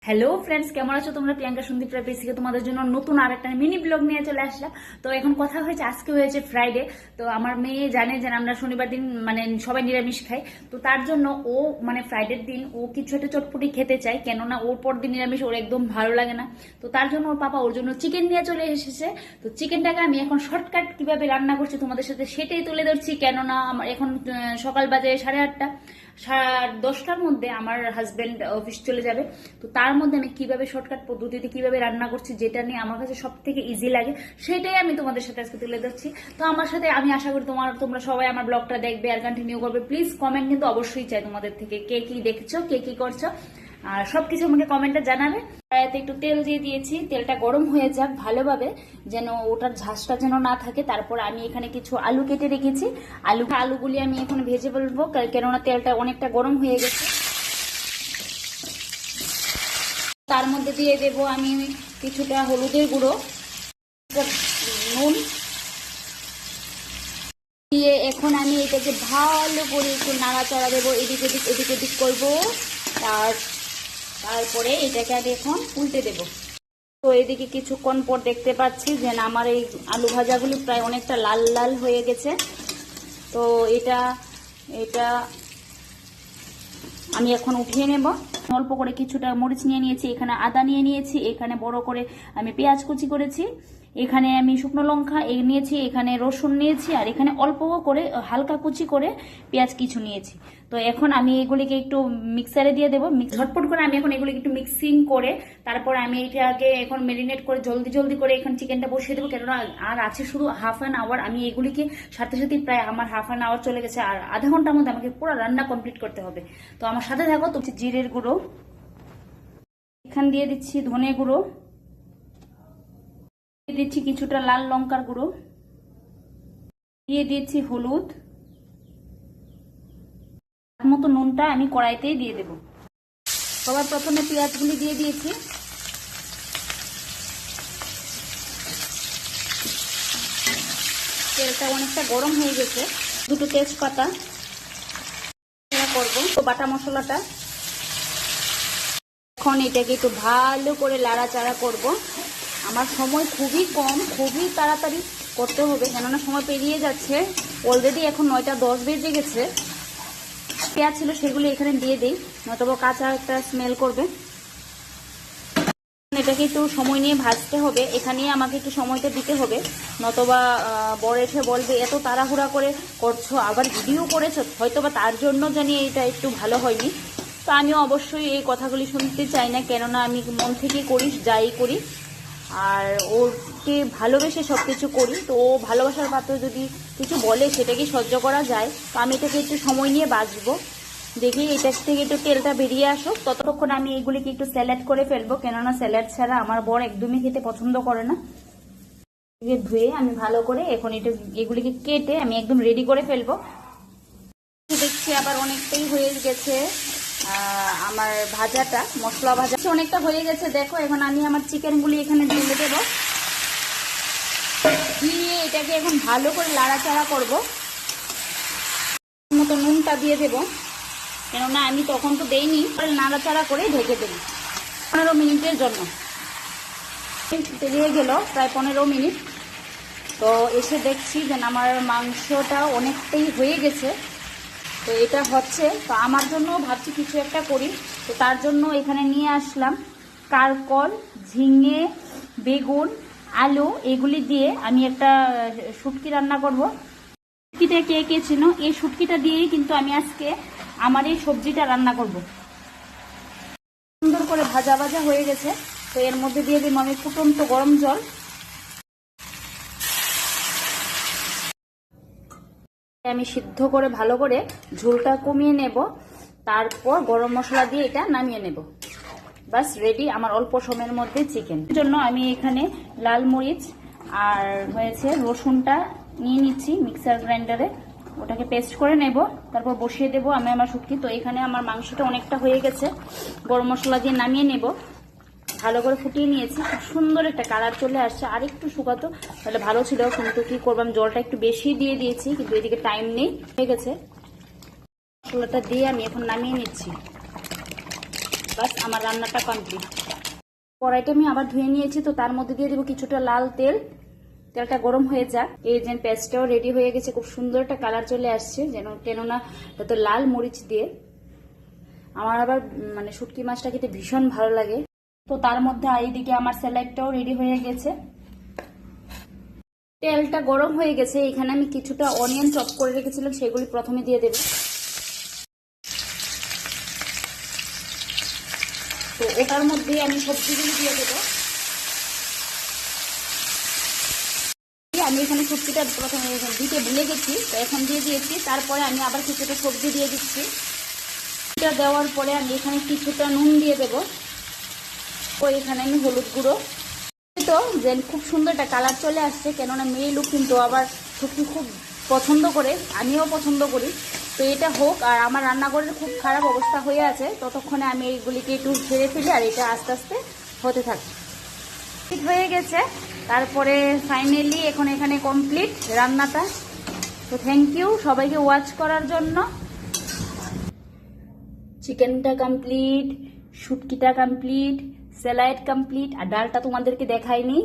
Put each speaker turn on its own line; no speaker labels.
Hello friends, কেমন আছো তোমরা? প্রিয়াঙ্কা সন্দীপ রায় পেজ থেকে তোমাদের জন্য নতুন আর একটা মিনি ব্লগ নিয়ে চলে আসলাম। তো এখন কথা হয়েছে, আজকে হয়েছে ফ্রাইডে। তো আমার মেয়ে জানে যে আমরা শনিবার দিন মানে সবাই নিরামিষ খাই। তো তার জন্য ও মানে ফ্রাইডের দিন ও কিছু একটা চটপটি খেতে চায়, কেননা ওর পর দিন নিরামিষ ওর একদম ভালো লাগে না। তো তার জন্য ওর পাপা ওর জন্য চিকেন নিয়ে চলে এসেছে। তো চিকেনটাকে আমি এখন শর্টকাট কিভাবে রান্না করছি তোমাদের সাথে সেটাই তুলে ধরছি, কেননা আমার এখন সকাল বাজে 8:30। 10টার মধ্যে আমার হাজবেন্ড অফিস চলে যাবে। তো তার মধ্যে আমি কিভাবে শর্টকাট পদ্ধতিতে কিভাবে রান্না করছি, যেটা নিয়ে আমার কাছে সব থেকে ইজি লাগে, সেটাই আমি তোমাদের সাথে আজকে তুলে ধরছি। তো আমার সাথে আমি আশা করি তোমরা সবাই আমার ব্লগটা দেখবে আর কন্টিনিউ করবে। প্লিজ কমেন্ট কিন্তু অবশ্যই চাই তোমাদের থেকে, কে কি দেখছো, কে কি করছো, আর সবকিছু আমাকে কমেন্টে জানাবে। কড়াইতে একটু তেল দিয়ে দিয়েছি, তেলটা গরম হয়ে যাক ভালোভাবে, যেন ওটার ঝাঁসটা যেন না থাকে। তারপর আমি এখানে কিছু আলু কেটে রেখেছি, আলুগুলি আমি এখন ভেজে ফেলবো, কেননা তেলটা অনেকটা গরম হয়ে গেছে। তার মধ্যে দিয়ে দেব আমি কিছুটা হলুদের গুঁড়ো, নুন দিয়ে এখন আমি এটাকে ভালো করে একটু নাড়াচাড়া দেবো, এদিক ওদিক করবো। তারপরে এটাকে আমি এখন উল্টে দেব। তো এদিকে কিছুক্ষণ পর দেখতে পাচ্ছি যে আমার এই আলু ভাজাগুলি প্রায় অনেকটা লাল লাল হয়ে গেছে। তো এটা আমি এখন উঠিয়ে নেব। অল্প করে কিছুটা মরিচ নিয়ে নিয়েছি, এখানে আদা নিয়ে নিয়েছি, এখানে বড় করে আমি পেঁয়াজ কুচি করেছি, এখানে আমি শুকনো লঙ্কা নিয়েছি, এখানে রসুন নিয়েছি, আর এখানে অল্প করে হালকা কুচি করে পেঁয়াজ কিছু নিয়েছি। তো এখন আমি এগুলিকে একটু মিক্সারে দিয়ে দেবো। ঝটপট করে আমি এখন এগুলিকে একটু মিক্সিং করে তারপর আমি এটাকে এখন ম্যারিনেট করে জলদি করে এখন চিকেনটা বসিয়ে দেবো, কেননা আর আছে শুধু হাফ অ্যান আওয়ার। আমি এগুলিকে সাথে প্রায় আমার হাফ অ্যান আওয়ার চলে গেছে, আর আধা ঘন্টার মধ্যে আমাকে পুরো রান্না কমপ্লিট করতে হবে। তো আমার সাথে থাকো। তো জিরের গুঁড়ো এখান দিয়ে দিচ্ছি, ধনে গুঁড়ো দিয়ে দিচ্ছি, কিছুটা লাল লঙ্কার গুঁড়ো দিয়ে দিচ্ছি, হলুদ মতো নুনটা আমি কড়াইতেই দিয়ে দেব। সবার প্রথমে পেঁয়াজগুলি দিয়ে দিয়েছি, তেলটা অনেকটা গরম হয়ে গেছে। দুটো তেজপাতা করবো, তো বাটা মশলাটা এখন এটাকে একটু ভালো করে লাড়াচাড়া করব। আমার সময় খুবই কম, খুবই তাড়াতাড়ি করতে হবে, কেননা সময় পেরিয়ে যাচ্ছে। অলরেডি এখন 9:10 বেজে গেছে। পেঁয়াজ ছিল সেগুলি এখানে দিয়ে দিই, নয়তো কাঁচা একটা স্মেল করবে। এটাকে একটু সময় নিয়ে ভাজতে হবে, এখানেই আমাকে একটু সময়টা দিতে হবে, নতবা বড় এসে বলবে এত তাড়াহুড়া করে করছো, আবার ভিডিও করেছো, হয়তোবা তার জন্য জানি এটা একটু ভালো হয়নি। তো আমিও অবশ্যই এই কথাগুলি শুনতে চাই না, কেননা আমি মন থেকে করি, যাই করি, আর ওকে ভালোবেসে সব কিছু করি। তো ও ভালোবাসার পাত্র যদি কিছু বলে সেটাকে সহ্য করা যায়। তো আমি এটাকে একটু সময় নিয়ে বাঁচবো, দেখি এটার থেকে একটু তেলটা বেরিয়ে আসুক। ততক্ষণ আমি এগুলিকে একটু স্যালাড করে ফেলবো, কেননা স্যালাড ছাড়া আমার বর একদমই খেতে পছন্দ করে না। ধুয়ে আমি ভালো করে এখন এগুলিকে কেটে আমি একদম রেডি করে ফেলবো। দেখছি আবার অনেকটাই হয়ে গেছে আমার ভাজাটা, মশলা ভাজা অনেকটা হয়ে গেছে। দেখো এখন আমি আমার চিকেনগুলি এখানে ঢেলে দেবো, দিয়ে এটাকে এখন ভালো করে লাড়াচাড়া করবো। মতো নুনটা দিয়ে দেবো, কেননা আমি তখন তো দেইনি, নাড়াচাড়া করে ঢেকে দেবো 15 মিনিটের জন্য। পেরিয়ে গেল প্রায় 15 মিনিট। তো এসে দেখছি যে আমার মাংসটা অনেকটাই হয়ে গেছে। তো এটা হচ্ছে, তো আমার জন্য ভাবছি কিছু একটা করি। তো তার জন্য এখানে নিয়ে আসলাম কারকল, ঝিঙে, বেগুন, আলু, এগুলি দিয়ে আমি একটা শুটকি রান্না করব। শুটকিটা কে চিনো, এই শুটকিটা দিয়েই কিন্তু আমি আজকে আমার এই সবজিটা রান্না করব। সুন্দর করে ভাজা হয়ে গেছে। তো এর মধ্যে দিয়ে দিব আমি ফুটন্ত গরম জল। আমি সিদ্ধ করে ভালো করে ঝোলটা কমিয়ে নেব, তারপর গরম মশলা দিয়ে এটা নামিয়ে নেব। বাস রেডি আমার অল্প সময়ের মধ্যে চিকেন। এর জন্য আমি এখানে লাল মরিচ আর হয়েছে রসুনটা নিয়ে নিচ্ছি মিক্সার গ্রাইন্ডারে, ওটাকে পেস্ট করে নেব, তারপর বসিয়ে দেবো আমি আমার শুটকি। তো এখানে আমার মাংসটা অনেকটা হয়ে গেছে, গরম মশলা দিয়ে নামিয়ে নেব। ভালো করে ফুটিয়ে নিয়েছি, খুব সুন্দর একটা কালার চলে আসছে। আর একটু শুকাতো তাহলে ভালো ছিল, কিন্তু কি করলাম জলটা একটু বেশি দিয়ে দিয়েছি, কিন্তু এদিকে টাইম নেই, হয়ে গেছে। মশলাটা দিয়ে আমি এখন নামিয়ে নিচ্ছি। বাস আমার রান্নাটা কমপ্লিট। কড়াইটা আমি আবার ধুয়ে নিয়েছি, তো তার মধ্যে দিয়ে দেবো কিছুটা লাল তেল। তেলটা গরম হয়ে যাক। এই যে পেস্টটাও রেডি হয়ে গেছে, খুব সুন্দর একটা কালার চলে আসছে, কেননা এটা তো লাল মরিচ দিয়ে। আমার আবার মানে শুটকি মাছটা খেতে ভীষণ ভালো লাগে। তো তার মধ্যে এইদিকে আমার স্যালাডটাও রেডি হয়ে গেছে। তেলটা গরম হয়ে গেছে, এখানে আমি কিছুটা অনিয়ন চপ করে রেখেছিলাম, সেগুলি প্রথমে দিয়ে দেব। তো এটার মধ্যে আমি সবজিগুলি দিয়ে দেবো। আমি এখানে সবজিটা প্রথমে দিতে ভুলে গেছি, তো এখন দিয়ে দিয়েছি। তারপরে আমি আবার কিছুটা সবজি দিয়ে দিচ্ছি। এটা দেওয়ার পরে আমি এখানে কিছুটা নুন দিয়ে দেবো। তো এখানে আমি হলুদ গুঁড়ো। তো যে খুব সুন্দর একটা কালার চলে আসছে, কেননা মেয়ে লোক কিন্তু আবার শুটকি খুব পছন্দ করে, আমিও পছন্দ করি। তো এটা হোক, আর আমার রান্নাঘরের খুব খারাপ অবস্থা হয়ে আছে, ততক্ষণে আমি এইগুলিকে একটু ছেড়ে ফেলি, আর এটা আস্তে আস্তে হতে থাকে। ঠিক হয়ে গেছে। তারপরে ফাইনালি এখন এখানে কমপ্লিট রান্নাটা। তো থ্যাংক ইউ সবাইকে ওয়াচ করার জন্য। চিকেনটা কমপ্লিট, শুটকিটা কমপ্লিট, স্যালাড কমপ্লিট, আর ডালটা তোমাদেরকে দেখাইনি।